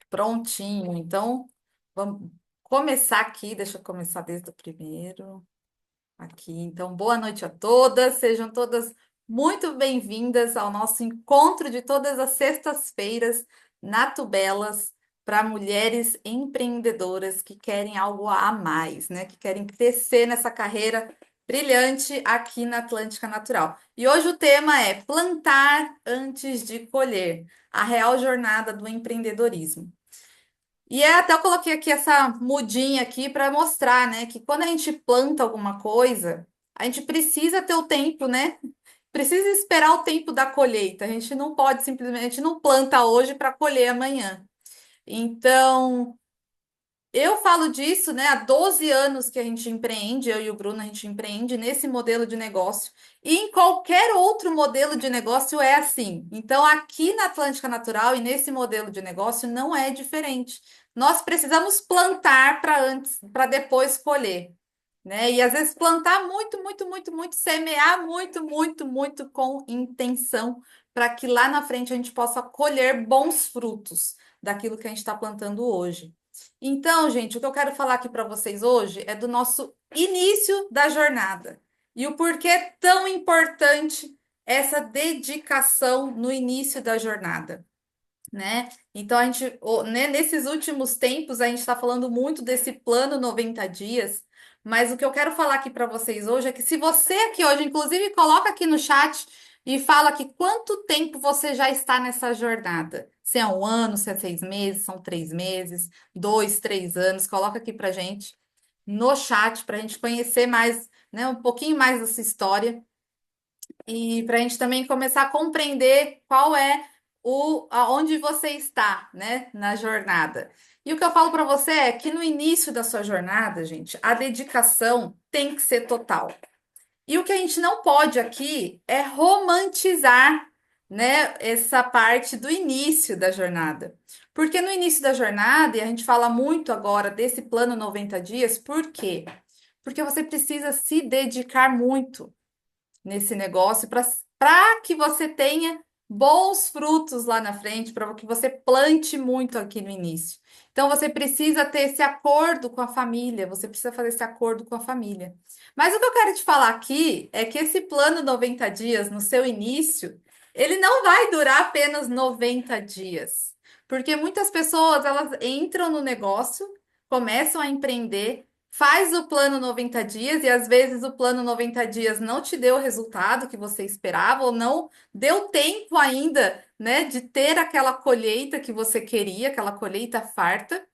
Prontinho. Então, vamos começar aqui. Deixa eu começar desde o primeiro. Aqui. Então, boa noite a todas. Sejam todas muito bem-vindas ao nosso encontro de todas as sextas-feiras na Tubelas para mulheres empreendedoras que querem algo a mais, né? Que querem crescer nessa carreira brilhante aqui na Atlântica Natural. E hoje o tema é plantar antes de colher, a real jornada do empreendedorismo. E até eu coloquei aqui essa mudinha aqui para mostrar, né, que quando a gente planta alguma coisa, a gente precisa ter o tempo, né? Precisa esperar o tempo da colheita. A gente não pode simplesmente, a gente não planta hoje para colher amanhã. Então, eu falo disso, né? Há 12 anos que a gente empreende, eu e o Bruno, a gente empreende nesse modelo de negócio. E em qualquer outro modelo de negócio é assim. Então, aqui na Atlântica Natural e nesse modelo de negócio não é diferente. Nós precisamos plantar para antes, para depois colher, né? E às vezes plantar muito, muito, muito, muito, semear muito, muito, muito com intenção para que lá na frente a gente possa colher bons frutos daquilo que a gente está plantando hoje. Então, gente, o que eu quero falar aqui para vocês hoje é do nosso início da jornada e o porquê é tão importante essa dedicação no início da jornada, né? Então, né, nesses últimos tempos, a gente está falando muito desse plano 90 dias, mas o que eu quero falar aqui para vocês hoje é que se você aqui hoje, inclusive, coloca aqui no chat e fala aqui quanto tempo você já está nessa jornada. Se é um ano, se é 6 meses, são 3 meses, 2, 3 anos, coloca aqui para gente no chat para a gente conhecer mais, né, um pouquinho mais dessa história e para a gente também começar a compreender qual é aonde você está, né, na jornada. E o que eu falo para você é que no início da sua jornada, gente, a dedicação tem que ser total. E o que a gente não pode aqui é romantizar, né, essa parte do início da jornada. Porque no início da jornada, e a gente fala muito agora desse plano 90 dias, por quê? Porque você precisa se dedicar muito nesse negócio para que você tenha bons frutos lá na frente, para que você plante muito aqui no início. Então você precisa ter esse acordo com a família, você precisa fazer esse acordo com a família. Mas o que eu quero te falar aqui é que esse plano 90 dias no seu início, ele não vai durar apenas 90 dias. Porque muitas pessoas, elas entram no negócio, começam a empreender, faz o plano 90 dias e às vezes o plano 90 dias não te deu o resultado que você esperava ou não deu tempo ainda, né, de ter aquela colheita que você queria, aquela colheita farta,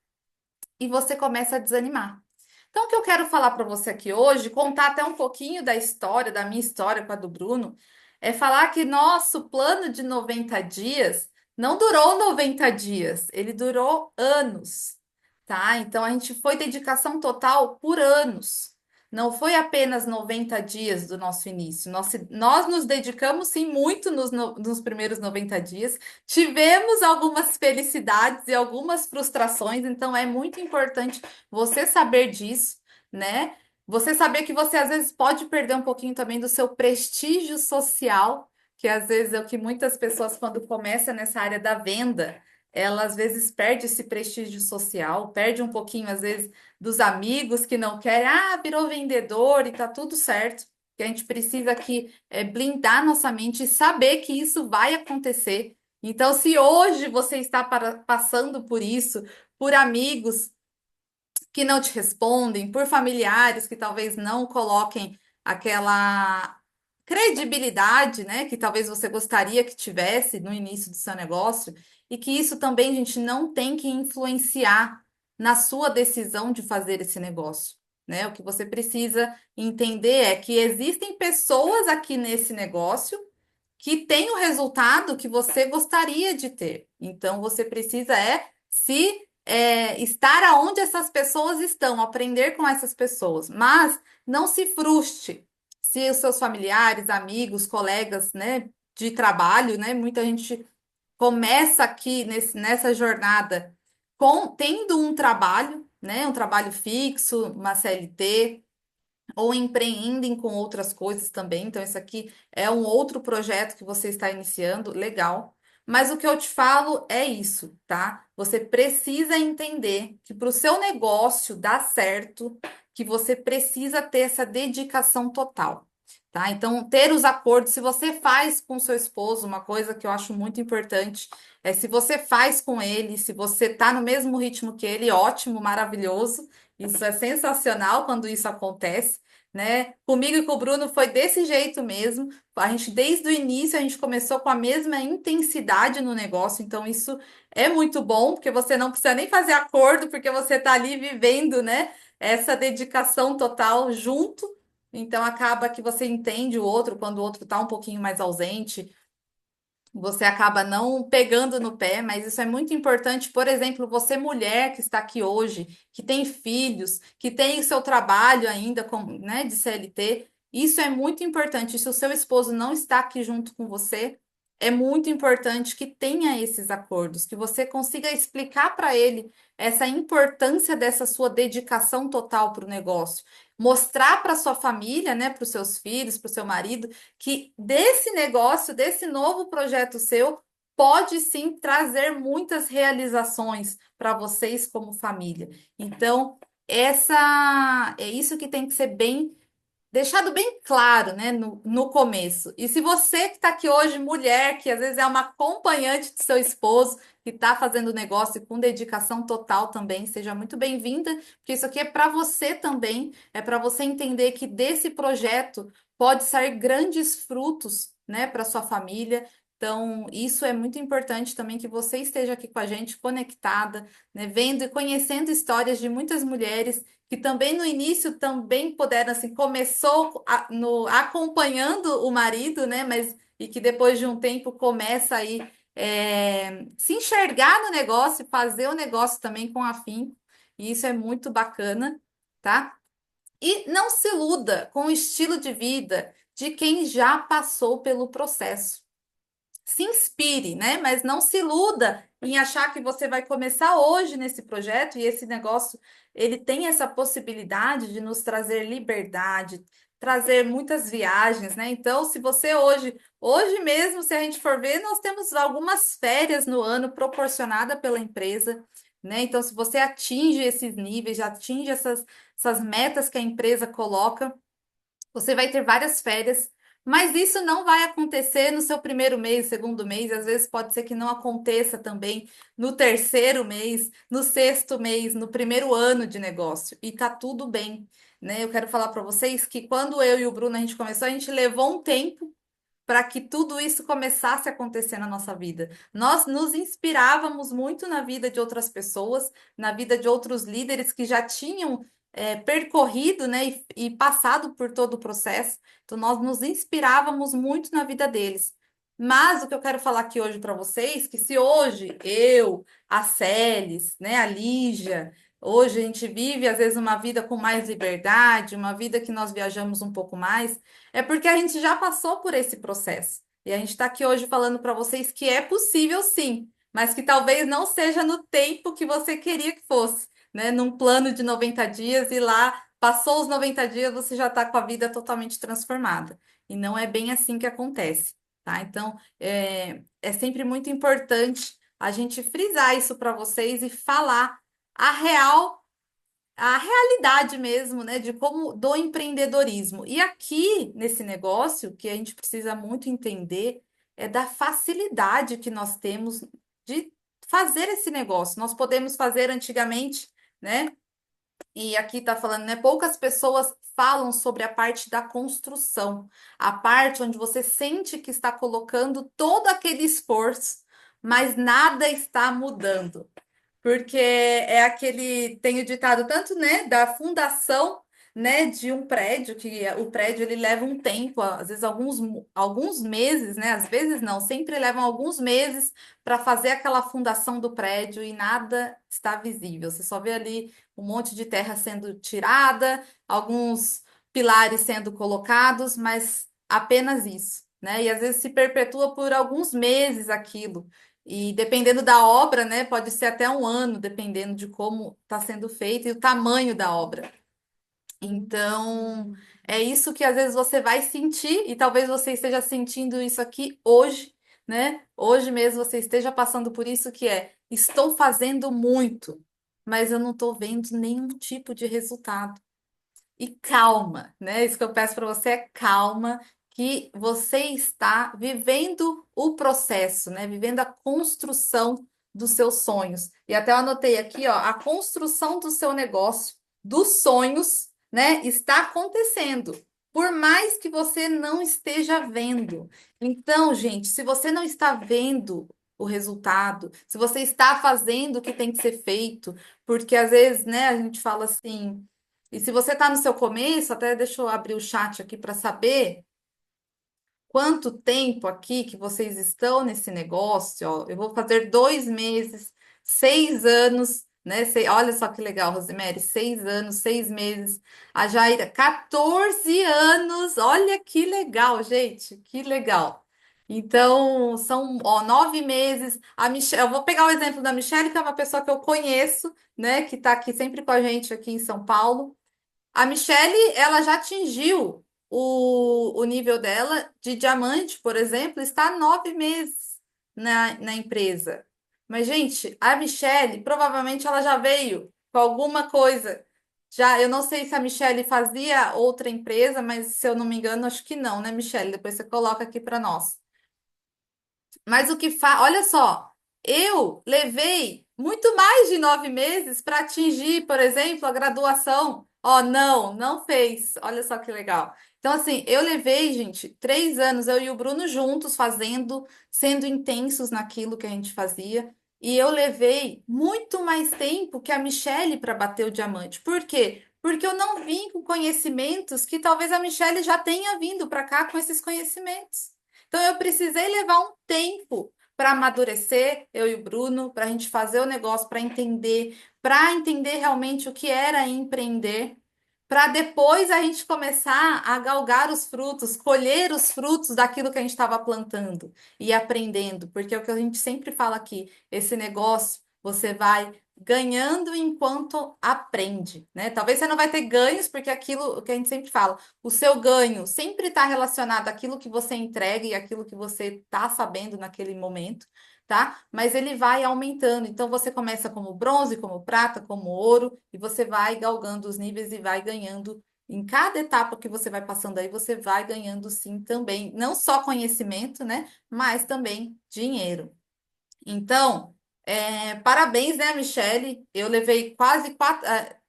e você começa a desanimar. Então, o que eu quero falar para você aqui hoje, contar até um pouquinho da história, da minha história com a do Bruno, é falar que nosso plano de 90 dias não durou 90 dias, ele durou anos, tá? Então, a gente foi dedicação total por anos. Não foi apenas 90 dias do nosso início. Nós nos dedicamos, sim, muito nos primeiros 90 dias. Tivemos algumas felicidades e algumas frustrações, então é muito importante você saber disso, né? Você saber que você às vezes pode perder um pouquinho também do seu prestígio social, que às vezes é o que muitas pessoas, quando começam nessa área da venda, ela às vezes perde esse prestígio social, perde um pouquinho, às vezes, dos amigos que não querem, virou vendedor e tá tudo certo. Que a gente precisa aqui blindar nossa mente e saber que isso vai acontecer. Então, se hoje você está passando por isso, por amigos que não te respondem, por familiares que talvez não coloquem aquela credibilidade, né, que talvez você gostaria que tivesse no início do seu negócio, e que isso também, gente, não tem que influenciar na sua decisão de fazer esse negócio, né? O que você precisa entender é que existem pessoas aqui nesse negócio que têm o resultado que você gostaria de ter. Então, você precisa estar aonde essas pessoas estão, aprender com essas pessoas, mas não se frustre se os seus familiares, amigos, colegas, né, de trabalho, né, muita gente começa aqui nessa jornada tendo um trabalho, né, um trabalho fixo, uma CLT, ou empreendem com outras coisas também. Então, isso aqui é um outro projeto que você está iniciando, legal. Mas o que eu te falo é isso, tá? Você precisa entender que para o seu negócio dar certo, que você precisa ter essa dedicação total, tá? Então, ter os acordos, se você faz com seu esposo, uma coisa que eu acho muito importante é se você faz com ele, se você tá no mesmo ritmo que ele, ótimo, maravilhoso. Isso é sensacional quando isso acontece, né? Comigo e com o Bruno foi desse jeito mesmo. A gente, desde o início, a gente começou com a mesma intensidade no negócio, então isso é muito bom, porque você não precisa nem fazer acordo, porque você está ali vivendo, né? Essa dedicação total junto. Então acaba que você entende o outro quando o outro está um pouquinho mais ausente, você acaba não pegando no pé, mas isso é muito importante. Por exemplo, você mulher que está aqui hoje, que tem filhos, que tem o seu trabalho ainda como, né, de CLT, isso é muito importante. Se o seu esposo não está aqui junto com você, é muito importante que tenha esses acordos, que você consiga explicar para ele essa importância dessa sua dedicação total para o negócio. Mostrar para sua família, né, para os seus filhos, para o seu marido que desse negócio, desse novo projeto seu, pode sim trazer muitas realizações para vocês como família. Então, essa é isso que tem que ser bem deixado bem claro, né, no começo. E se você que está aqui hoje, mulher, que às vezes é uma acompanhante de seu esposo, que está fazendo negócio com dedicação total também, seja muito bem-vinda, porque isso aqui é para você também, é para você entender que desse projeto pode sair grandes frutos, né, para sua família. Então, isso é muito importante também que você esteja aqui com a gente, conectada, né, vendo e conhecendo histórias de muitas mulheres que também no início também puderam assim, começou acompanhando o marido, né? Mas e que depois de um tempo começa aí se enxergar no negócio, fazer o negócio também com afinco. E isso é muito bacana, tá? E não se iluda com o estilo de vida de quem já passou pelo processo. Se inspire, né? Mas não se iluda em achar que você vai começar hoje nesse projeto e esse negócio, ele tem essa possibilidade de nos trazer liberdade, trazer muitas viagens, né? Então, se você hoje mesmo, se a gente for ver, nós temos algumas férias no ano proporcionada pela empresa, né? Então, se você atinge esses níveis, atinge essas metas que a empresa coloca, você vai ter várias férias, mas isso não vai acontecer no seu primeiro mês, segundo mês, às vezes pode ser que não aconteça também no terceiro mês, no sexto mês, no primeiro ano de negócio, e tá tudo bem, né? Eu quero falar para vocês que quando eu e o Bruno a gente começou, a gente levou um tempo para que tudo isso começasse a acontecer na nossa vida. Nós nos inspirávamos muito na vida de outras pessoas, na vida de outros líderes que já tinham percorrido, né, e passado por todo o processo. Então, nós nos inspirávamos muito na vida deles. Mas o que eu quero falar aqui hoje para vocês, que se hoje eu, a Celes, né, a Lígia, hoje a gente vive às vezes uma vida com mais liberdade, uma vida que nós viajamos um pouco mais, é porque a gente já passou por esse processo. E a gente está aqui hoje falando para vocês que é possível sim, mas que talvez não seja no tempo que você queria que fosse, né? Num plano de 90 dias e lá passou os 90 dias, você já está com a vida totalmente transformada. E não é bem assim que acontece, tá? Então, é sempre muito importante a gente frisar isso para vocês e falar a real a realidade mesmo, né, de como do empreendedorismo. E aqui nesse negócio, que a gente precisa muito entender é da facilidade que nós temos de fazer esse negócio. Nós podemos fazer antigamente, né? E aqui está falando, né? Poucas pessoas falam sobre a parte da construção, a parte onde você sente que está colocando todo aquele esforço, mas nada está mudando. Porque é aquele, tem o ditado tanto, né, da fundação, né, de um prédio, que o prédio ele leva um tempo, às vezes alguns meses, né, às vezes não, sempre levam alguns meses para fazer aquela fundação do prédio e nada está visível. Você só vê ali um monte de terra sendo tirada, alguns pilares sendo colocados, mas apenas isso, né? E às vezes se perpetua por alguns meses aquilo. E dependendo da obra, né, pode ser até um ano, dependendo de como está sendo feito e o tamanho da obra. Então, é isso que às vezes você vai sentir, e talvez você esteja sentindo isso aqui hoje, né? Hoje mesmo você esteja passando por isso que é, estou fazendo muito, mas eu não estou vendo nenhum tipo de resultado. E calma, né? Isso que eu peço para você é calma, que você está vivendo o processo, né? Vivendo a construção dos seus sonhos. E até eu anotei aqui, ó, a construção do seu negócio, dos sonhos, né? Está acontecendo. Por mais que você não esteja vendo. Então, gente, se você não está vendo o resultado, se você está fazendo o que tem que ser feito, porque às vezes, né, a gente fala assim. E se você está no seu começo, até deixa eu abrir o chat aqui para saber quanto tempo aqui que vocês estão nesse negócio. Ó, eu vou fazer 2 meses, 6 anos, né? Olha só que legal, Rosemary, 6 anos, 6 meses. A Jaira, 14 anos. Olha que legal, gente, que legal. Então, são, ó, 9 meses. A Michelle, eu vou pegar o exemplo da Michelle, que é uma pessoa que eu conheço, né? Que está aqui sempre com a gente aqui em São Paulo. A Michelle, ela já atingiu o nível dela de diamante, por exemplo, está há 9 meses na empresa. Mas, gente, a Michelle, provavelmente ela já veio com alguma coisa. Já, eu não sei se a Michelle fazia outra empresa, mas se eu não me engano, acho que não, né, Michelle? Depois você coloca aqui para nós. Mas o que faz, olha só, eu levei muito mais de 9 meses para atingir, por exemplo, a graduação. Ó, não fez. Olha só que legal. Então, assim, eu levei, gente, 3 anos, eu e o Bruno juntos fazendo, sendo intensos naquilo que a gente fazia. E eu levei muito mais tempo que a Michelle para bater o diamante. Por quê? Porque eu não vim com conhecimentos que talvez a Michelle já tenha vindo para cá com esses conhecimentos. Então, eu precisei levar um tempo para amadurecer, eu e o Bruno, para a gente fazer o negócio, para entender realmente o que era empreender, para depois a gente começar a galgar os frutos, colher os frutos daquilo que a gente estava plantando e aprendendo, porque é o que a gente sempre fala aqui, esse negócio você vai ganhando enquanto aprende, né? Talvez você não vai ter ganhos, porque aquilo que a gente sempre fala, o seu ganho sempre está relacionado àquilo que você entrega e àquilo que você está sabendo naquele momento, tá? Mas ele vai aumentando. Então você começa como bronze, como prata, como ouro, e você vai galgando os níveis e vai ganhando. Em cada etapa que você vai passando aí, você vai ganhando sim também, não só conhecimento, né? Mas também dinheiro. Então, parabéns, né, Michele? Eu levei quase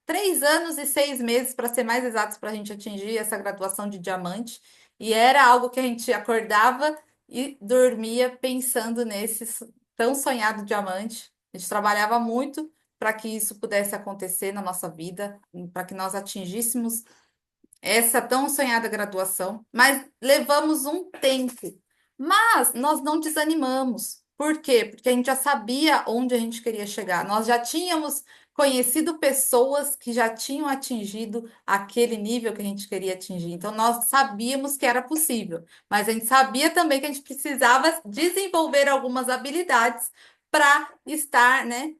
3 anos e 6 meses, para ser mais exatos, para a gente atingir essa graduação de diamante. E era algo que a gente acordava e dormia pensando nesse tão sonhado diamante. A gente trabalhava muito para que isso pudesse acontecer na nossa vida, para que nós atingíssemos essa tão sonhada graduação, mas levamos um tempo. Mas nós não desanimamos. Por quê? Porque a gente já sabia onde a gente queria chegar. Nós já tínhamos conhecido pessoas que já tinham atingido aquele nível que a gente queria atingir. Então nós sabíamos que era possível, mas a gente sabia também que a gente precisava desenvolver algumas habilidades para estar, né,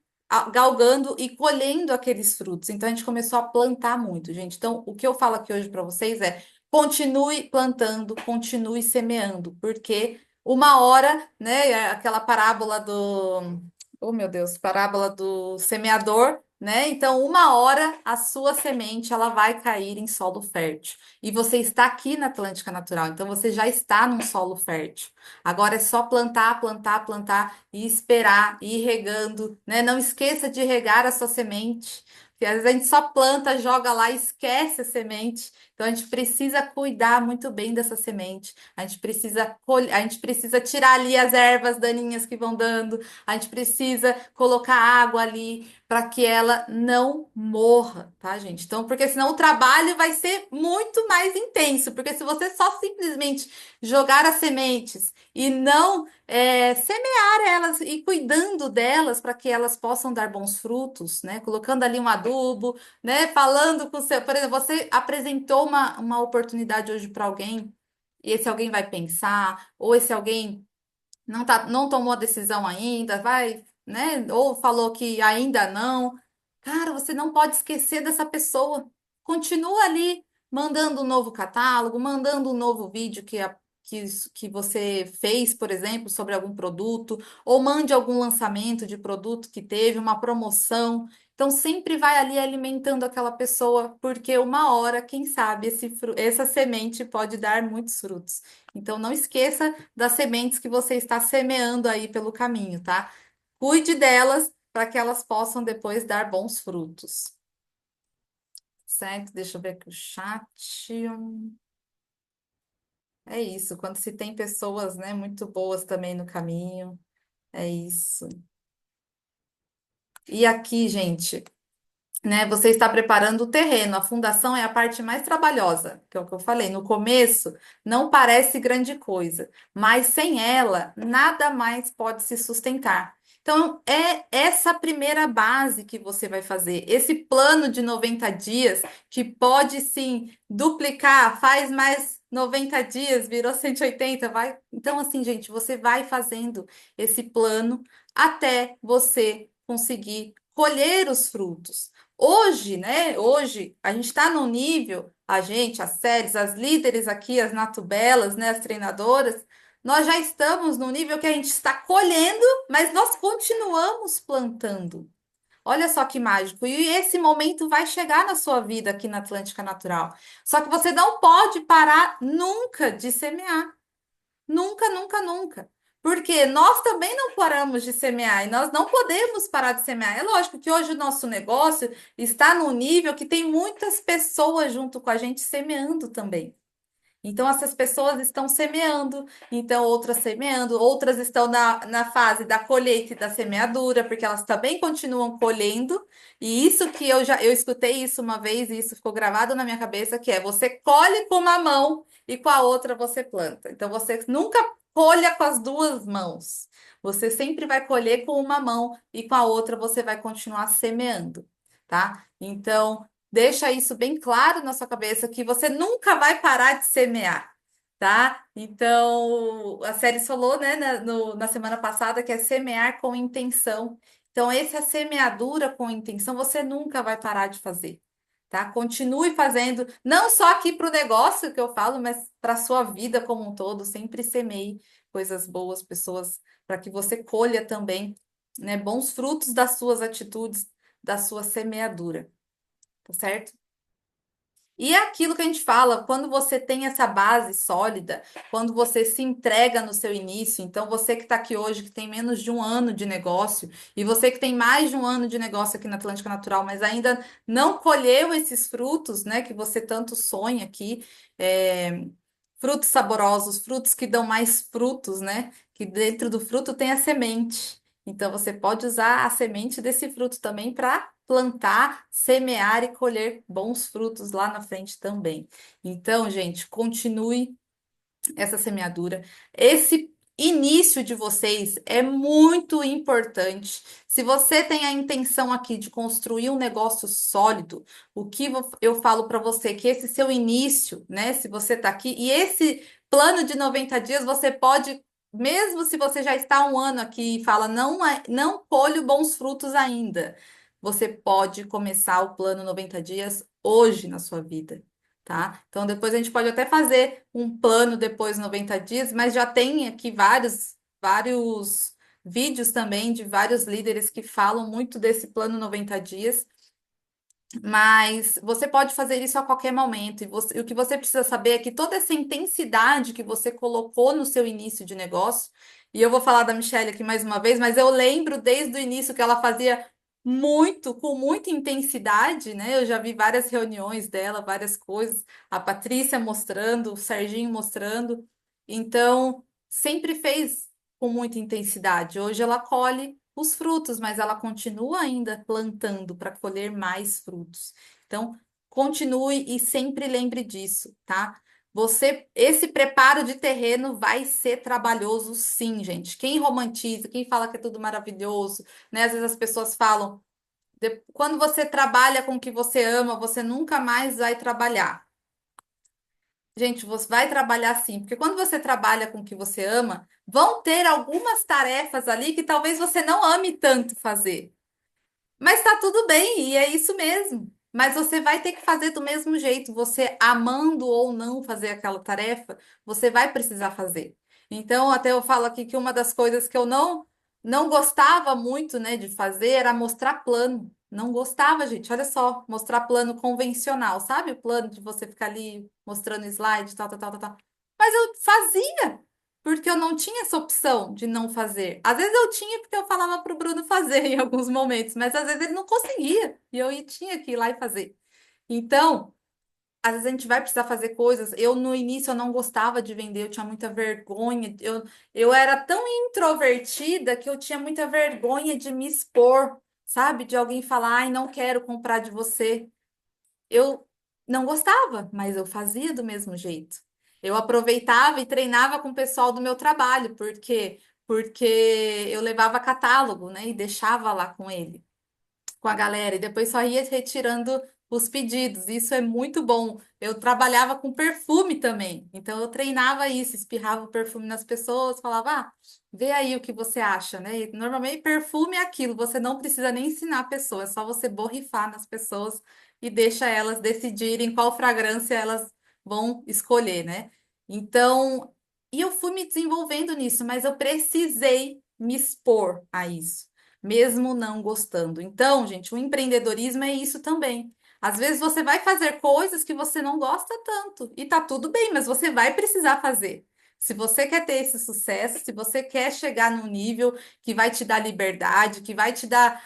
galgando e colhendo aqueles frutos. Então a gente começou a plantar muito, gente. Então o que eu falo aqui hoje para vocês é: continue plantando, continue semeando, porque uma hora, né, aquela parábola do, oh meu Deus, parábola do semeador, né? Então uma hora a sua semente ela vai cair em solo fértil. E você está aqui na Atlântica Natural, então você já está num solo fértil. Agora é só plantar, plantar, plantar e esperar, e ir regando, né? Não esqueça de regar a sua semente, porque às vezes a gente só planta, joga lá e esquece a semente. Então a gente precisa cuidar muito bem dessa semente. A gente precisa a gente precisa tirar ali as ervas daninhas que vão dando. A gente precisa colocar água ali para que ela não morra, tá, gente? Então, porque senão o trabalho vai ser muito mais intenso, porque se você só simplesmente jogar as sementes e não semear elas e cuidando delas para que elas possam dar bons frutos, né? Colocando ali um adubo, né? Falando com o seu, por exemplo, você apresentou uma oportunidade hoje para alguém, e esse alguém vai pensar, ou esse alguém não tomou a decisão ainda, vai, né? Ou falou que ainda não. Cara, você não pode esquecer dessa pessoa. Continua ali mandando um novo catálogo, mandando um novo vídeo que você fez, por exemplo, sobre algum produto, ou mande algum lançamento de produto que teve, uma promoção. Então, sempre vai ali alimentando aquela pessoa, porque uma hora, quem sabe, essa semente pode dar muitos frutos. Então, não esqueça das sementes que você está semeando aí pelo caminho, tá? Cuide delas para que elas possam depois dar bons frutos. Certo? Deixa eu ver aqui o chat. É isso, quando se tem pessoas, né, muito boas também no caminho, é isso. E aqui, gente, né? Você está preparando o terreno. A fundação é a parte mais trabalhosa, que é o que eu falei. No começo, não parece grande coisa, mas sem ela, nada mais pode se sustentar. Então, é essa primeira base que você vai fazer, esse plano de 90 dias, que pode sim duplicar, faz mais 90 dias, virou 180, vai. Então, assim, gente, você vai fazendo esse plano até você conseguir colher os frutos. Hoje, né? Hoje a gente está no nível, a gente, as séries, as líderes aqui, as natubelas, né? As treinadoras, nós já estamos no nível que a gente está colhendo, mas nós continuamos plantando. Olha só que mágico. E esse momento vai chegar na sua vida aqui na Atlântica Natural. Só que você não pode parar nunca de semear. Nunca, nunca, nunca. Porque nós também não paramos de semear e nós não podemos parar de semear. É lógico que hoje o nosso negócio está num nível que tem muitas pessoas junto com a gente semeando também. Então, essas pessoas estão semeando, então outras semeando, outras estão na fase da colheita e da semeadura, porque elas também continuam colhendo. E isso que eu escutei isso uma vez e isso ficou gravado na minha cabeça, que é você colhe com uma mão e com a outra você planta. Então, você nunca colha com as duas mãos. Você sempre vai colher com uma mão e com a outra você vai continuar semeando, tá? Então, deixa isso bem claro na sua cabeça que você nunca vai parar de semear, tá? Então, a série falou, né, na semana passada que é semear com intenção. Então, essa semeadura com intenção você nunca vai parar de fazer, tá? Continue fazendo, não só aqui para o negócio que eu falo, mas para a sua vida como um todo. Sempre semeie coisas boas, pessoas, para que você colha também, né, bons frutos das suas atitudes, da sua semeadura, tá certo? E é aquilo que a gente fala, quando você tem essa base sólida, quando você se entrega no seu início, então você que está aqui hoje, que tem menos de um ano de negócio, e você que tem mais de um ano de negócio aqui na Atlântica Natural, mas ainda não colheu esses frutos, né, que você tanto sonha aqui, é, frutos saborosos, frutos que dão mais frutos, né, que dentro do fruto tem a semente. Então você pode usar a semente desse fruto também para plantar, semear e colher bons frutos lá na frente também. Então, gente, continue essa semeadura. Esse início de vocês é muito importante. Se você tem a intenção aqui de construir um negócio sólido, o que eu falo para você que esse seu início, né? Se você está aqui e esse plano de 90 dias, você pode, mesmo se você já está há um ano aqui e fala não colho bons frutos ainda, você pode começar o plano 90 dias hoje na sua vida, tá? Então depois a gente pode até fazer um plano depois 90 dias, mas já tem aqui vários vídeos também de vários líderes que falam muito desse plano 90 dias, mas você pode fazer isso a qualquer momento. E o que você precisa saber é que toda essa intensidade que você colocou no seu início de negócio, e eu vou falar da Michelle aqui mais uma vez, mas eu lembro desde o início que ela fazia muito, com muita intensidade, né? Eu já vi várias reuniões dela, várias coisas, a Patrícia mostrando, o Serginho mostrando. Então, sempre fez com muita intensidade. Hoje ela colhe os frutos, mas ela continua ainda plantando para colher mais frutos. Então, continue e sempre lembre disso, tá? Esse preparo de terreno vai ser trabalhoso, sim, gente. Quem romantiza, quem fala que é tudo maravilhoso, né? Às vezes as pessoas falam, quando você trabalha com o que você ama, você nunca mais vai trabalhar. Gente, você vai trabalhar sim, porque quando você trabalha com o que você ama, vão ter algumas tarefas ali que talvez você não ame tanto fazer. Mas tá tudo bem, e é isso mesmo. mas você vai ter que fazer do mesmo jeito. Você amando ou não fazer aquela tarefa, você vai precisar fazer. Então, até eu falo aqui que uma das coisas que eu não gostava muito, né, de fazer era mostrar plano. Não gostava, gente. Olha só, mostrar plano convencional, sabe? O plano de você ficar ali mostrando slide, tal, tal, tal, tal, tal. Mas eu fazia, porque eu não tinha essa opção de não fazer. Às vezes eu tinha, porque eu falava para o Bruno fazer em alguns momentos, mas às vezes ele não conseguia e tinha que ir lá e fazer. Então, às vezes a gente vai precisar fazer coisas. Eu, no início, eu não gostava de vender, eu tinha muita vergonha. Eu era tão introvertida que eu tinha muita vergonha de me expor, sabe? De alguém falar, ai, não quero comprar de você. Eu não gostava, mas eu fazia do mesmo jeito. Eu aproveitava e treinava com o pessoal do meu trabalho, porque eu levava catálogo, né, e deixava lá com ele, com a galera, e depois só ia retirando os pedidos. Isso é muito bom. Eu trabalhava com perfume também, então eu treinava isso, espirrava o perfume nas pessoas, falava, vê aí o que você acha, né? E normalmente perfume é aquilo, você não precisa nem ensinar a pessoa, é só você borrifar nas pessoas e deixa elas decidirem qual fragrância elas vão escolher, né? Então, e eu fui me desenvolvendo nisso, mas eu precisei me expor a isso mesmo não gostando. Então, gente, o empreendedorismo é isso também. Às vezes você vai fazer coisas que você não gosta tanto e tá tudo bem, mas você vai precisar fazer. Se você quer ter esse sucesso, se você quer chegar num nível que vai te dar liberdade, que vai te dar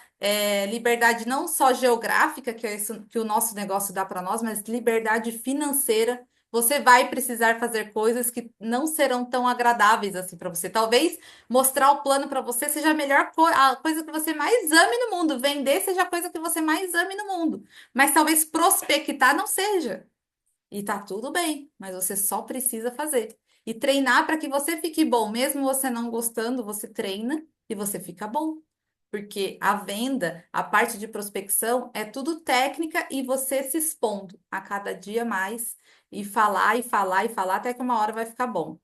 liberdade não só geográfica, que é isso que o nosso negócio dá para nós, mas liberdade financeira, você vai precisar fazer coisas que não serão tão agradáveis assim para você. Talvez mostrar o plano para você seja a coisa que você mais ame no mundo. Vender seja a coisa que você mais ame no mundo. Mas talvez prospectar não seja. E tá tudo bem, mas você só precisa fazer. E treinar para que você fique bom. Mesmo você não gostando, você treina e você fica bom. Porque a venda, a parte de prospecção, é tudo técnica e você se expondo a cada dia mais e falar e falar e falar até que uma hora vai ficar bom.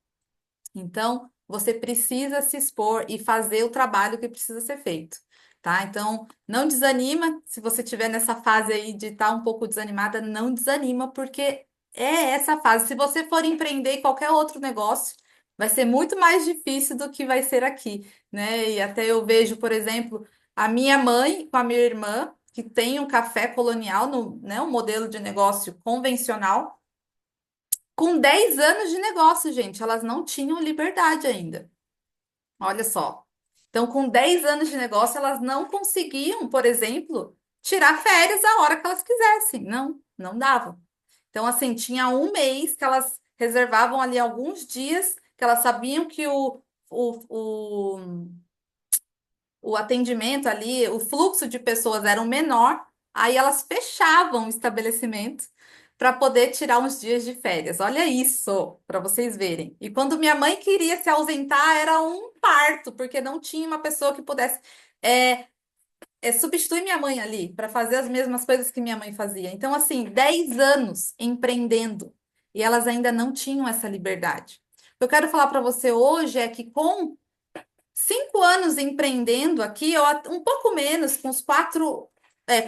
Então, você precisa se expor e fazer o trabalho que precisa ser feito, tá? Então, não desanima. Se você estiver nessa fase aí de estar um pouco desanimada, não desanima, porque é essa fase. Se você for empreender em qualquer outro negócio, vai ser muito mais difícil do que vai ser aqui, né? E até eu vejo, por exemplo, a minha mãe com a minha irmã, que tem um café colonial, no, né, um modelo de negócio convencional. Com 10 anos de negócio, gente, elas não tinham liberdade ainda. Olha só. Então, com 10 anos de negócio, elas não conseguiam, por exemplo, tirar férias a hora que elas quisessem. Não, não dava. Então, assim, tinha um mês que elas reservavam ali alguns dias, que elas sabiam que o, o atendimento ali, o fluxo de pessoas era o menor, aí elas fechavam o estabelecimento para poder tirar uns dias de férias. Olha isso, para vocês verem. E quando minha mãe queria se ausentar, era um parto, porque não tinha uma pessoa que pudesse substituir minha mãe ali para fazer as mesmas coisas que minha mãe fazia. Então, assim, 10 anos empreendendo e elas ainda não tinham essa liberdade. O que eu quero falar para você hoje é que com 5 anos empreendendo aqui, ou um pouco menos, com os quatro,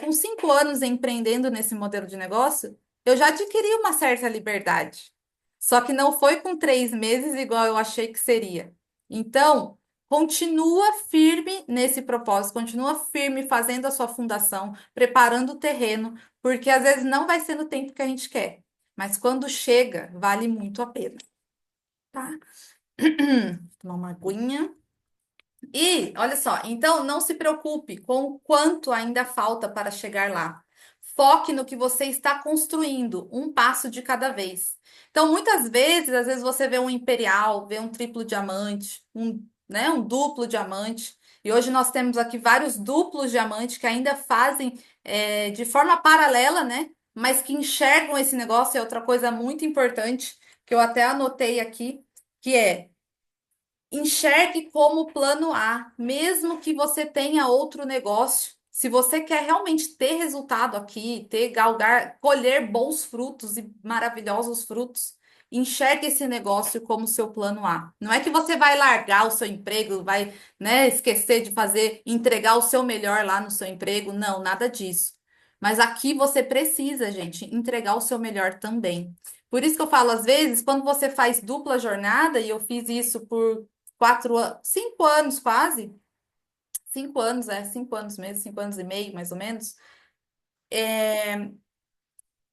com 5 anos empreendendo nesse modelo de negócio, eu já adquiri uma certa liberdade. Só que não foi com 3 meses igual eu achei que seria. Então, continua firme nesse propósito, continua firme fazendo a sua fundação, preparando o terreno, porque às vezes não vai ser no tempo que a gente quer, mas quando chega, vale muito a pena, tá? Tomar uma aguinha. E, olha só, então não se preocupe com o quanto ainda falta para chegar lá. Foque no que você está construindo, um passo de cada vez. Então, muitas vezes, às vezes você vê um imperial, vê um triplo diamante, né, um duplo diamante. E hoje nós temos aqui vários duplos diamantes que ainda fazem de forma paralela, né? Mas que enxergam esse negócio. É outra coisa muito importante que eu até anotei aqui, que é enxergue como plano A, mesmo que você tenha outro negócio. Se você quer realmente ter resultado aqui, ter galgar, colher bons frutos e maravilhosos frutos, enxergue esse negócio como seu plano A. Não é que você vai largar o seu emprego, vai, né, esquecer de fazer, entregar o seu melhor lá no seu emprego. Não, nada disso. Mas aqui você precisa, gente, entregar o seu melhor também. Por isso que eu falo, às vezes, quando você faz dupla jornada, e eu fiz isso por 5 anos quase, 5 anos, 5 anos mesmo, 5 anos e meio, mais ou menos,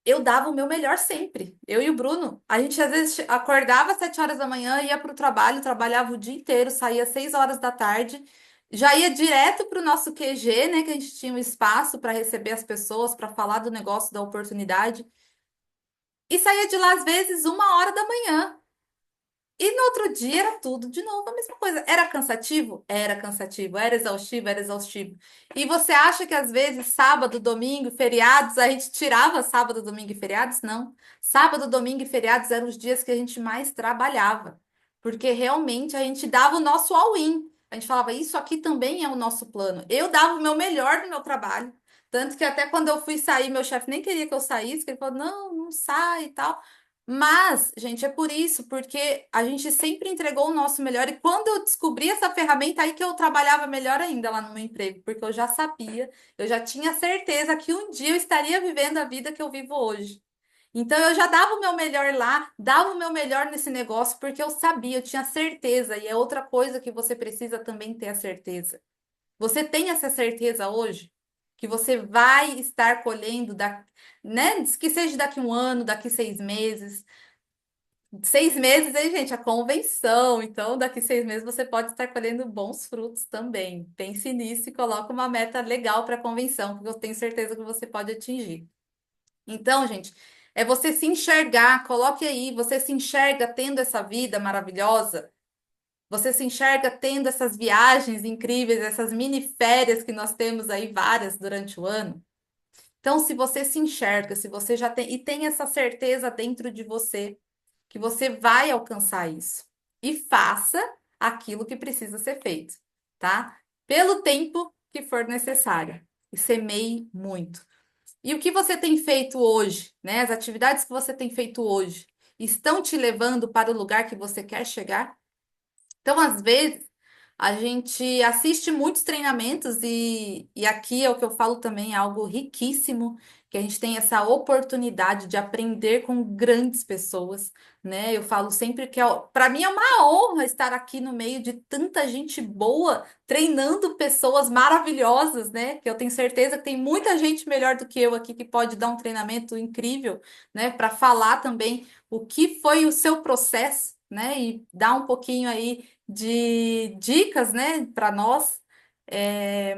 eu dava o meu melhor sempre. Eu e o Bruno. A gente às vezes acordava às 7 horas da manhã, ia para o trabalho, trabalhava o dia inteiro, saía às 6 horas da tarde, já ia direto para o nosso QG, né? Que a gente tinha um espaço para receber as pessoas, para falar do negócio, da oportunidade. E saía de lá às vezes 1 hora da manhã. E no outro dia era tudo de novo a mesma coisa. Era cansativo? Era cansativo. Era exaustivo? Era exaustivo. E você acha que às vezes sábado, domingo, feriados, a gente tirava sábado, domingo e feriados? Não. Sábado, domingo e feriados eram os dias que a gente mais trabalhava. Porque realmente a gente dava o nosso all-in. A gente falava, isso aqui também é o nosso plano. Eu dava o meu melhor no meu trabalho. Tanto que até quando eu fui sair, meu chefe nem queria que eu saísse, que ele falou, não, não sai e tal. Mas, gente, é por isso, porque a gente sempre entregou o nosso melhor. E quando eu descobri essa ferramenta, aí que eu trabalhava melhor ainda lá no meu emprego, porque eu já sabia, eu já tinha certeza que um dia eu estaria vivendo a vida que eu vivo hoje. Então, eu já dava o meu melhor lá, dava o meu melhor nesse negócio, porque eu sabia, eu tinha certeza. E é outra coisa que você precisa também ter a certeza. Você tem essa certeza hoje? Que você vai estar colhendo, né? Que seja daqui 1 ano, daqui 6 meses. 6 meses, hein, gente? A convenção. Então, daqui 6 meses você pode estar colhendo bons frutos também. Pense nisso e coloque uma meta legal para a convenção, porque eu tenho certeza que você pode atingir. Então, gente, é você se enxergar. Coloque aí, você se enxerga tendo essa vida maravilhosa. Você se enxerga tendo essas viagens incríveis, essas mini férias que nós temos aí várias durante o ano. Então, se você se enxerga, se você já tem e tem essa certeza dentro de você que você vai alcançar isso e faça aquilo que precisa ser feito, tá? Pelo tempo que for necessário. E semeie muito. E o que você tem feito hoje, né? As atividades que você tem feito hoje estão te levando para o lugar que você quer chegar? Então, às vezes, a gente assiste muitos treinamentos e aqui é o que eu falo também, é algo riquíssimo, que a gente tem essa oportunidade de aprender com grandes pessoas, né? Eu falo sempre que para mim é uma honra estar aqui no meio de tanta gente boa, treinando pessoas maravilhosas, né? Que eu tenho certeza que tem muita gente melhor do que eu aqui que pode dar um treinamento incrível, né? Para falar também o que foi o seu processo, né? E dar um pouquinho aí de dicas, né, para nós.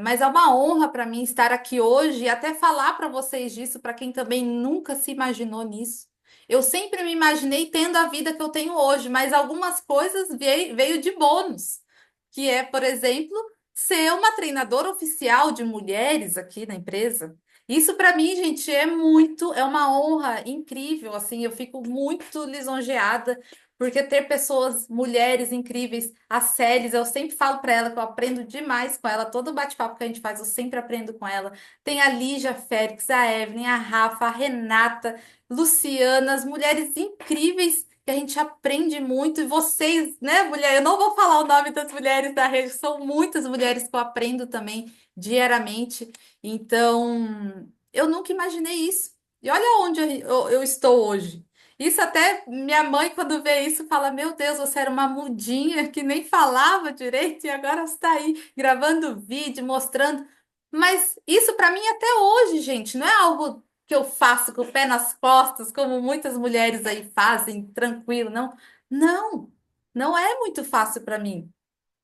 Mas é uma honra para mim estar aqui hoje e até falar para vocês disso, para quem também nunca se imaginou nisso. Eu sempre me imaginei tendo a vida que eu tenho hoje, mas algumas coisas veio de bônus, que é, por exemplo, ser uma treinadora oficial de mulheres aqui na empresa. Isso para mim, gente, é uma honra incrível, assim, eu fico muito lisonjeada porque ter pessoas, mulheres incríveis, a Celis, eu sempre falo para ela que eu aprendo demais com ela. Todo bate-papo que a gente faz, eu sempre aprendo com ela. Tem a Lígia Félix, a Evelyn, a Rafa, a Renata, Luciana, as mulheres incríveis que a gente aprende muito. E vocês, né, mulher? Eu não vou falar o nome das mulheres da rede, são muitas mulheres que eu aprendo também diariamente. Então, eu nunca imaginei isso. E olha onde eu estou hoje. Isso até minha mãe, quando vê isso, fala: Meu Deus, você era uma mudinha que nem falava direito e agora você está aí gravando vídeo, mostrando. Mas isso para mim até hoje, gente, não é algo que eu faço com o pé nas costas, como muitas mulheres aí fazem, tranquilo, não. Não, não é muito fácil para mim.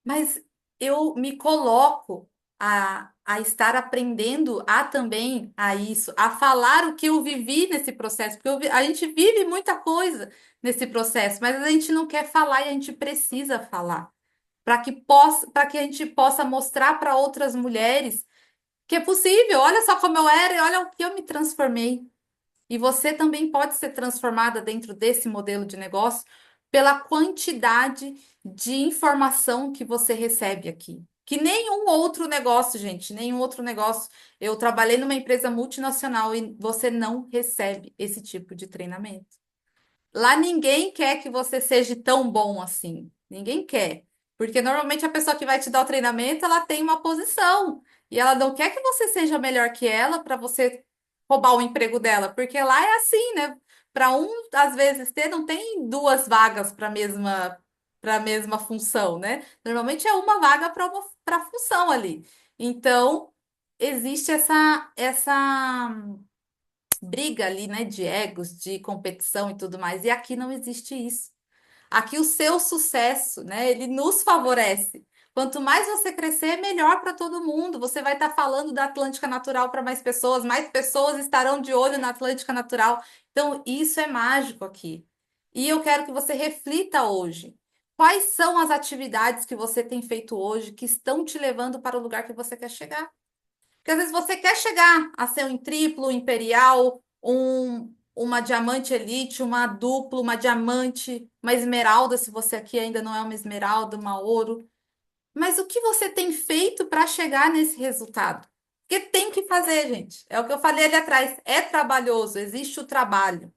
Mas eu me coloco a estar aprendendo a também a isso, a falar o que eu vivi nesse processo, porque a gente vive muita coisa nesse processo, mas a gente não quer falar e a gente precisa falar, para que a gente possa mostrar para outras mulheres que é possível. Olha só como eu era e olha o que eu me transformei. E você também pode ser transformada dentro desse modelo de negócio pela quantidade de informação que você recebe aqui. Que nenhum outro negócio, gente, nenhum outro negócio. Eu trabalhei numa empresa multinacional e você não recebe esse tipo de treinamento. Lá ninguém quer que você seja tão bom assim. Ninguém quer. Porque normalmente a pessoa que vai te dar o treinamento, ela tem uma posição. E ela não quer que você seja melhor que ela para você roubar o emprego dela, porque lá é assim, né? Para um, às vezes, ter, não tem duas vagas para a mesma função, né? Normalmente é uma vaga para função ali. Então, existe essa briga ali, né, de egos, de competição e tudo mais. E aqui não existe isso. Aqui o seu sucesso, né, ele nos favorece. Quanto mais você crescer, melhor para todo mundo. Você vai estar falando da Atlântica Natural para mais pessoas estarão de olho na Atlântica Natural. Então, isso é mágico aqui. E eu quero que você reflita hoje. Quais são as atividades que você tem feito hoje que estão te levando para o lugar que você quer chegar? Porque às vezes você quer chegar a ser um triplo, um imperial, uma diamante elite, uma duplo, uma diamante, uma esmeralda, se você aqui ainda não é uma esmeralda, uma ouro. Mas o que você tem feito para chegar nesse resultado? Porque tem que fazer, gente. É o que eu falei ali atrás. É trabalhoso, existe o trabalho.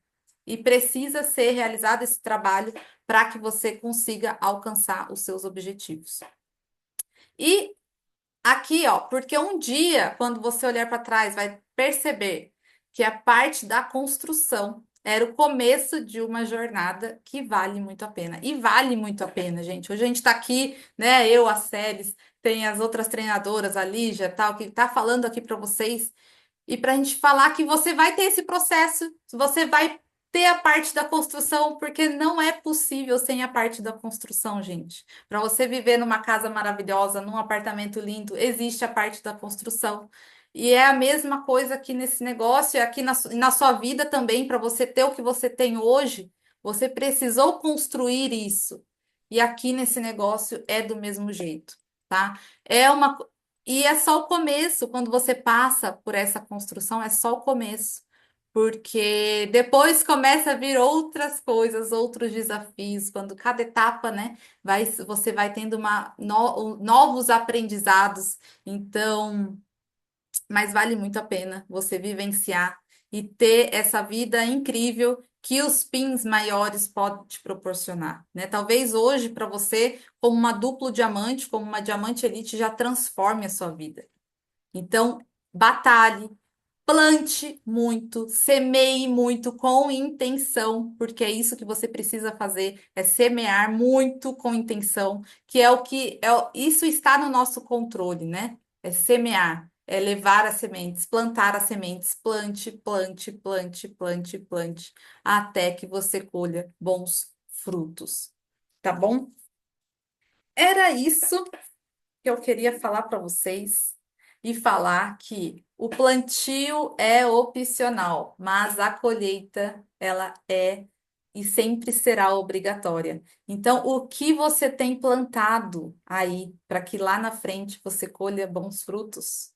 E precisa ser realizado esse trabalho para que você consiga alcançar os seus objetivos. E aqui, ó, porque um dia, quando você olhar para trás, vai perceber que a parte da construção era o começo de uma jornada que vale muito a pena. E vale muito a pena, gente. Hoje a gente está aqui, né? Eu, a Celes, tem as outras treinadoras, a Lígia, tal, que tá falando aqui para vocês. E para a gente falar que você vai ter esse processo, você vai ter a parte da construção, porque não é possível sem a parte da construção, gente. Para você viver numa casa maravilhosa, num apartamento lindo, existe a parte da construção. E é a mesma coisa aqui nesse negócio, e aqui na sua vida também, para você ter o que você tem hoje, você precisou construir isso. E aqui nesse negócio é do mesmo jeito, tá? É uma, e é só o começo, quando você passa por essa construção, é só o começo. Porque depois começa a vir outras coisas, outros desafios, quando cada etapa, né, você vai tendo novos aprendizados. Então, mas vale muito a pena você vivenciar e ter essa vida incrível que os pins maiores podem te proporcionar, né? Talvez hoje para você, como uma duplo diamante, como uma diamante elite, já transforme a sua vida. Então, batalhe, plante muito, semeie muito com intenção, porque é isso que você precisa fazer, é semear muito com intenção, que é o que isso está no nosso controle, né? É semear, é levar as sementes, plantar as sementes, plante, plante, plante, plante, plante, até que você colha bons frutos, tá bom? Era isso que eu queria falar para vocês e falar que o plantio é opcional, mas a colheita ela é e sempre será obrigatória. Então, o que você tem plantado aí para que lá na frente você colha bons frutos,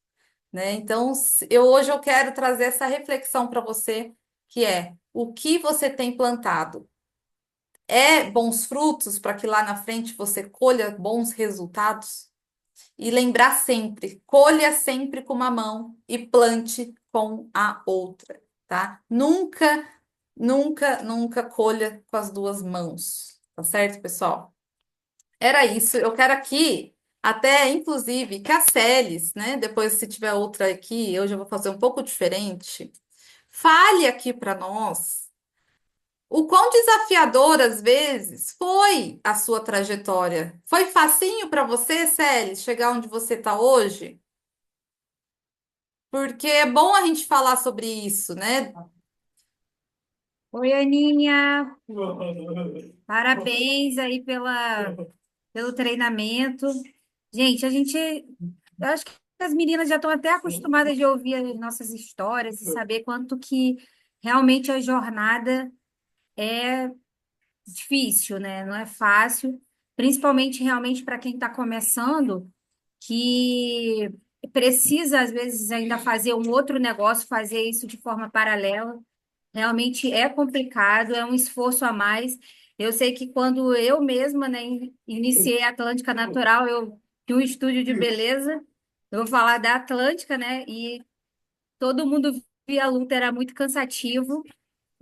né? Então, hoje eu quero trazer essa reflexão para você, que é o que você tem plantado é bons frutos para que lá na frente você colha bons resultados? E lembrar sempre, colha sempre com uma mão e plante com a outra, tá? Nunca, nunca, nunca colha com as duas mãos, tá certo, pessoal? Era isso. Eu quero aqui, até inclusive, que a Celes, né? Depois, se tiver outra aqui, hoje eu vou fazer um pouco diferente. Fale aqui para nós o quão desafiador, às vezes, foi a sua trajetória. Foi facinho para você, Celes, chegar onde você está hoje? Porque é bom a gente falar sobre isso, né? Oi, Aninha, parabéns aí pelo treinamento. Gente, eu acho que as meninas já estão até acostumadas de ouvir as nossas histórias e saber quanto que realmente a jornada é difícil, né? Não é fácil, principalmente realmente para quem está começando, que precisa, às vezes, ainda fazer um outro negócio, fazer isso de forma paralela. Realmente é complicado, é um esforço a mais. Eu sei que quando eu mesma, né, iniciei a Atlântica Natural, eu tinha um estúdio de beleza. Eu vou falar da Atlântica, né? E todo mundo via a luta, era muito cansativo,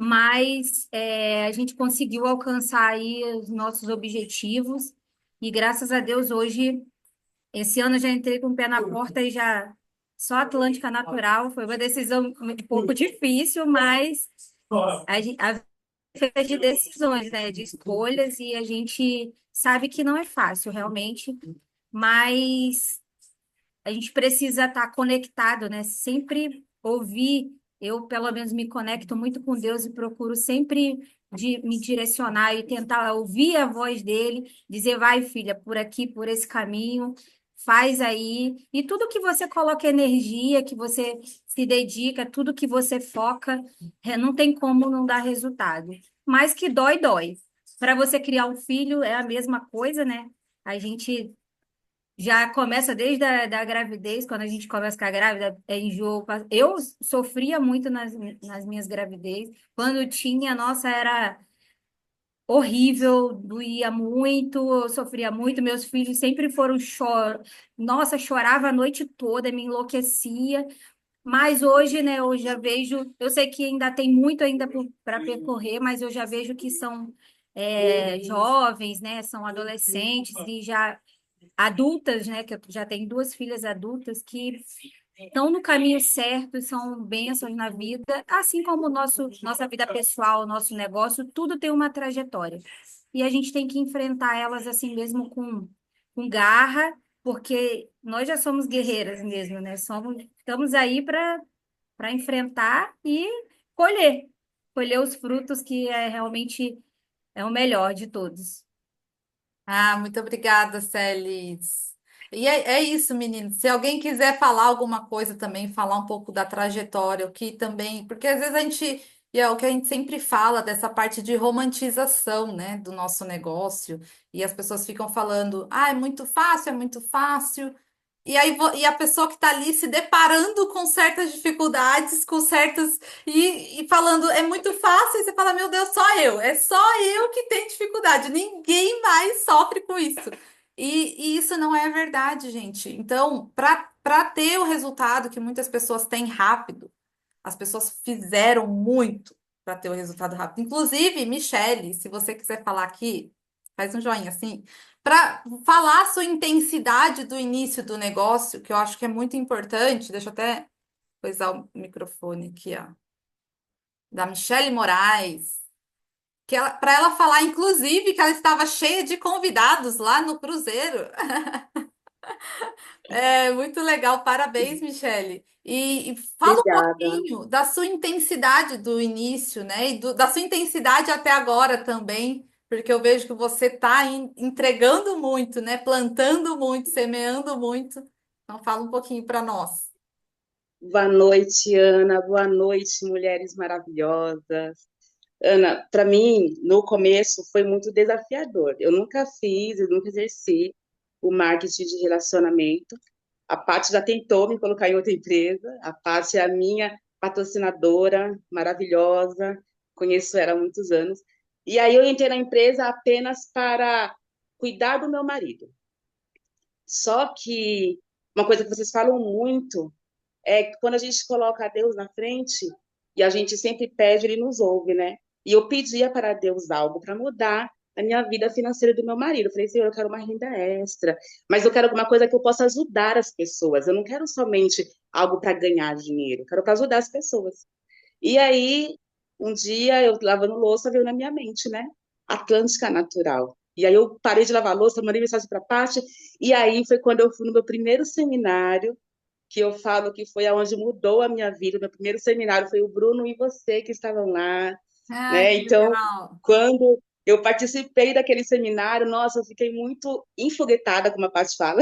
mas a gente conseguiu alcançar aí os nossos objetivos. E graças a Deus, hoje, esse ano eu já entrei com o pé na porta e já só Atlântica Natural. Foi uma decisão um pouco difícil, mas a vida é feita de decisões, né? De escolhas, e a gente sabe que não é fácil, realmente, mas a gente precisa estar conectado, né? Sempre ouvir. Eu, pelo menos, me conecto muito com Deus e procuro sempre me direcionar e tentar ouvir a voz dele, dizer, vai, filha, por aqui, por esse caminho, faz aí. E tudo que você coloca energia, que você se dedica, tudo que você foca, não tem como não dar resultado. Mas que dói, dói. Para você criar um filho é a mesma coisa, né? A gente já começa desde da gravidez, quando a gente começa com a grávida, é enjoo. Eu sofria muito nas minhas gravidez. Quando tinha, nossa, era horrível, doía muito, eu sofria muito. Meus filhos sempre foram nossa, chorava a noite toda, me enlouquecia. Mas hoje, né, eu já vejo, eu sei que ainda tem muito ainda para percorrer, mas eu já vejo que são jovens, né, são adolescentes e já adultas, né, que eu já tenho duas filhas adultas que estão no caminho certo, são bênçãos na vida, assim como nossa vida pessoal, nosso negócio, tudo tem uma trajetória. E a gente tem que enfrentar elas assim mesmo com garra, porque nós já somos guerreiras mesmo, né? Estamos aí para enfrentar e colher, colher os frutos que realmente é o melhor de todos. Ah, muito obrigada, Celis. E é isso, menino. Se alguém quiser falar alguma coisa também, falar um pouco da trajetória, o que também, porque às vezes a gente, e é o que a gente sempre fala dessa parte de romantização, né, do nosso negócio, e as pessoas ficam falando, ah, é muito fácil, é muito fácil. E aí, e a pessoa que está ali se deparando com certas dificuldades, com certas. E falando, é muito fácil, e você fala, meu Deus, só eu. É só eu que tenho dificuldade. Ninguém mais sofre com isso. E isso não é verdade, gente. Então, para ter o resultado que muitas pessoas têm rápido, as pessoas fizeram muito para ter o resultado rápido. Inclusive, Michele, se você quiser falar aqui, faz um joinha assim, para falar a sua intensidade do início do negócio, que eu acho que é muito importante. Deixa eu até coisar o microfone aqui, ó, da Michele Moraes. Que ela, para ela falar, inclusive, que ela estava cheia de convidados lá no Cruzeiro. É muito legal, parabéns, Michele. E fala um Obrigada. pouquinho da sua intensidade do início, né? E da sua intensidade até agora também, porque eu vejo que você está entregando muito, né? Plantando muito, semeando muito. Então, fala um pouquinho para nós. Boa noite, Ana. Boa noite, mulheres maravilhosas. Ana, para mim, no começo foi muito desafiador. Eu nunca exerci o marketing de relacionamento. A Paty já tentou me colocar em outra empresa. A Paty é a minha patrocinadora maravilhosa. Conheço ela há muitos anos. E aí eu entrei na empresa apenas para cuidar do meu marido. Só que uma coisa que vocês falam muito é que quando a gente coloca a Deus na frente e a gente sempre pede, ele nos ouve, né? E eu pedia para Deus algo para mudar a minha vida financeira do meu marido. Eu falei, Senhor, eu quero uma renda extra, mas eu quero alguma coisa que eu possa ajudar as pessoas. Eu não quero somente algo para ganhar dinheiro, eu quero para ajudar as pessoas. E aí, um dia, eu lavando louça, veio na minha mente, né? Atlântica Natural. E aí eu parei de lavar louça, mandei mensagem para a Paty, e aí foi quando eu fui no meu primeiro seminário, que eu falo que foi aonde mudou a minha vida. Meu primeiro seminário foi o Bruno e você que estavam lá, Ah, né? que Então, legal. quando eu participei daquele seminário, nossa, eu fiquei muito enfoguetada, como a Paty fala.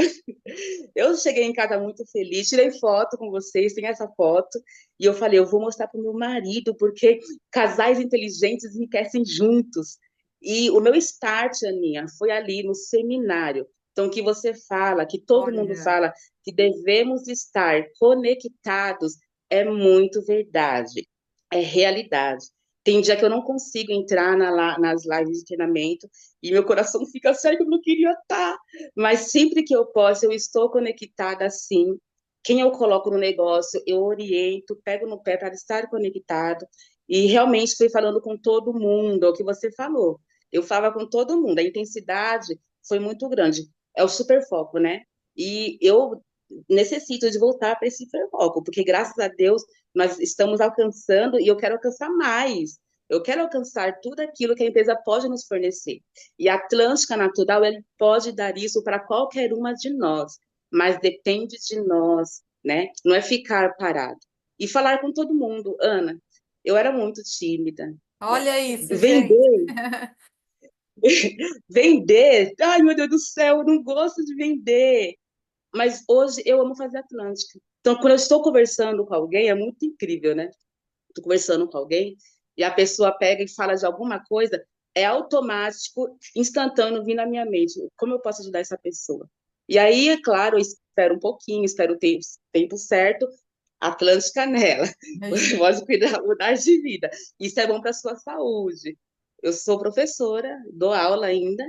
Eu cheguei em casa muito feliz, tirei foto com vocês, tem essa foto, e eu falei, eu vou mostrar para o meu marido, porque casais inteligentes enriquecem juntos. E o meu start, Aninha, foi ali no seminário. Então, o que você fala, que todo mundo Olha, fala, que devemos estar conectados, é muito verdade, é realidade. Tem dia que eu não consigo entrar nas lives de treinamento e meu coração fica sério, eu não queria estar. Mas sempre que eu posso, eu estou conectada assim. Quem eu coloco no negócio, eu oriento, pego no pé para estar conectado. E realmente fui falando com todo mundo, é o que você falou. Eu falava com todo mundo, a intensidade foi muito grande. É o super foco, né? E eu necessito de voltar para esse foco, porque graças a Deus nós estamos alcançando e eu quero alcançar mais. Eu quero alcançar tudo aquilo que a empresa pode nos fornecer. E a Atlântica Natural, ele pode dar isso para qualquer uma de nós, mas depende de nós, né? Não é ficar parado. E falar com todo mundo. Ana, eu era muito tímida, né? Olha isso, gente. Vender, vender, ai meu Deus do céu, eu não gosto de vender. Mas hoje eu amo fazer Atlântica. Então, quando eu estou conversando com alguém, é muito incrível, né? Estou conversando com alguém e a pessoa pega e fala de alguma coisa, é automático, instantâneo, vir na minha mente. Como eu posso ajudar essa pessoa? E aí, é claro, eu espero um pouquinho, espero o tempo certo, Atlântica nela. Você pode cuidar, mudar de vida. Isso é bom para a sua saúde. Eu sou professora, dou aula ainda,